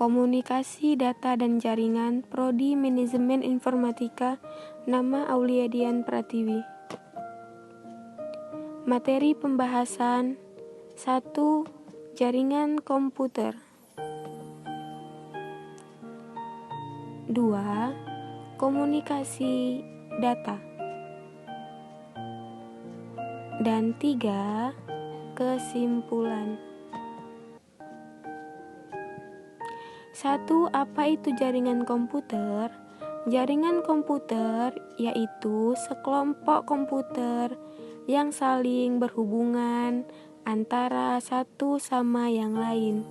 Komunikasi Data dan Jaringan, Prodi Manajemen Informatika, nama Aulia Dian Pratiwi. Materi pembahasan 1. Jaringan komputer. 2. Komunikasi data. Dan 3. Kesimpulan. 1. Apa itu jaringan komputer? Jaringan komputer yaitu sekelompok komputer yang saling berhubungan antara satu sama yang lain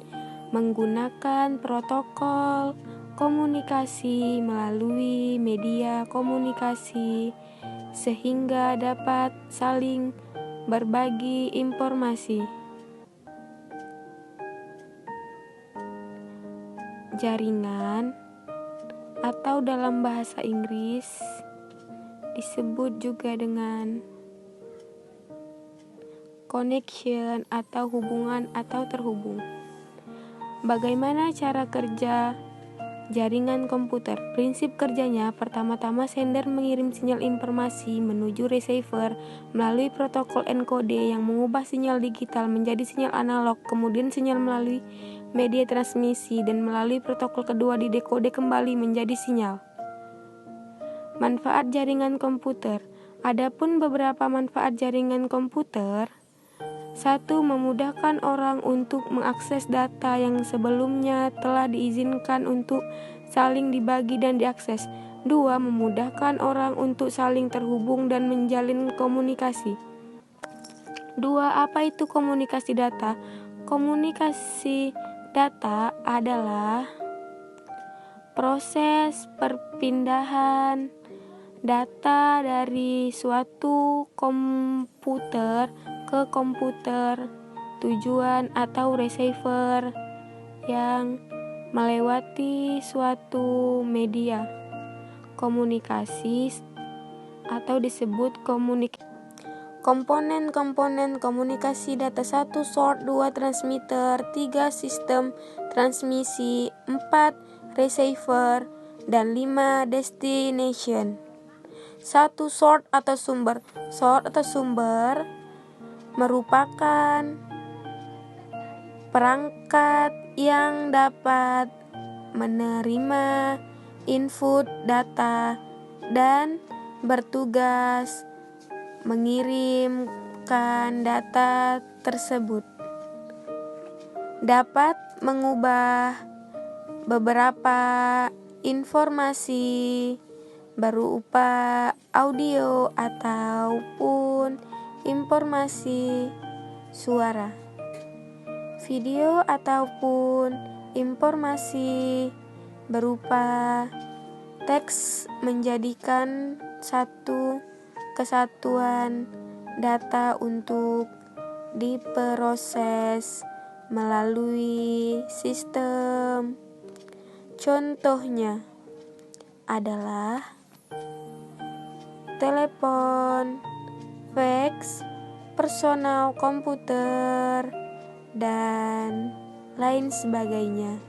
menggunakan protokol komunikasi melalui media komunikasi sehingga dapat saling berbagi informasi. Jaringan atau dalam bahasa Inggris disebut juga dengan connection atau hubungan atau terhubung. Bagaimana cara kerja jaringan komputer? Prinsip kerjanya, pertama-tama sender mengirim sinyal informasi menuju receiver melalui protokol enkode yang mengubah sinyal digital menjadi sinyal analog, kemudian sinyal melalui media transmisi dan melalui protokol kedua didekode kembali menjadi sinyal. Manfaat jaringan komputer. Adapun beberapa manfaat jaringan komputer. 1. Memudahkan orang untuk mengakses data yang sebelumnya telah diizinkan untuk saling dibagi dan diakses. 2. Memudahkan orang untuk saling terhubung dan menjalin komunikasi. 2. Apa itu komunikasi data? Komunikasi data adalah proses perpindahan data dari suatu komputer ke komputer tujuan atau receiver yang melewati suatu media komunikasi atau disebut komunikasi. Komponen-komponen komunikasi data 1. Source, 2. Transmitter, 3. Sistem transmisi, 4. Receiver, dan 5. Destination. 1. Source atau sumber. Source atau sumber merupakan perangkat yang dapat menerima input data dan bertugas mengirimkan data tersebut. Dapat mengubah beberapa informasi berupa audio ataupun informasi suara, video ataupun informasi berupa teks menjadikan satu kesatuan data untuk diproses melalui sistem. Contohnya adalah telepon, fax, personal komputer, dan lain sebagainya.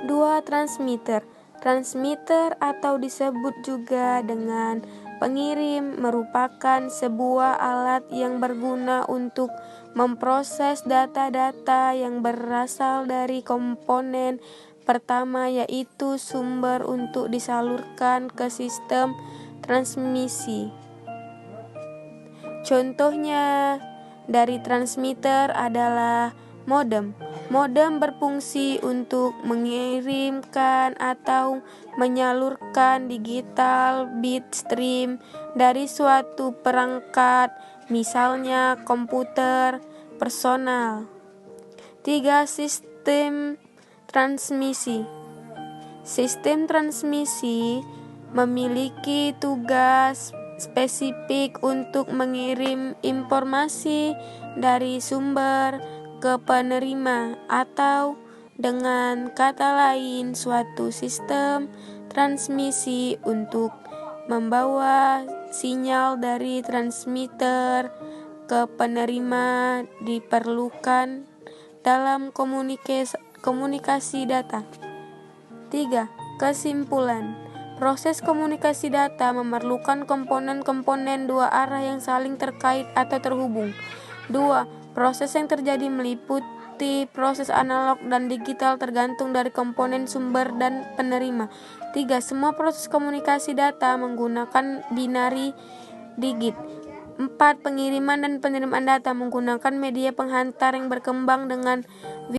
2. Transmitter. Transmitter atau disebut juga dengan pengirim merupakan sebuah alat yang berguna untuk memproses data-data yang berasal dari komponen pertama yaitu sumber untuk disalurkan ke sistem transmisi. Contohnya dari transmitter adalah modem. Modem berfungsi untuk mengirimkan atau menyalurkan digital bit stream dari suatu perangkat, misalnya komputer personal. 3. Sistem transmisi. Sistem transmisi memiliki tugas spesifik untuk mengirim informasi dari sumber ke penerima, atau dengan kata lain suatu sistem transmisi untuk membawa sinyal dari transmitter ke penerima diperlukan dalam komunikasi data. 3. Kesimpulan. Proses komunikasi data memerlukan komponen-komponen dua arah yang saling terkait atau terhubung. 2. Proses yang terjadi meliputi proses analog dan digital tergantung dari komponen sumber dan penerima. 3. Semua proses komunikasi data menggunakan binary digit. 4. Pengiriman dan penerimaan data menggunakan media penghantar yang berkembang dengan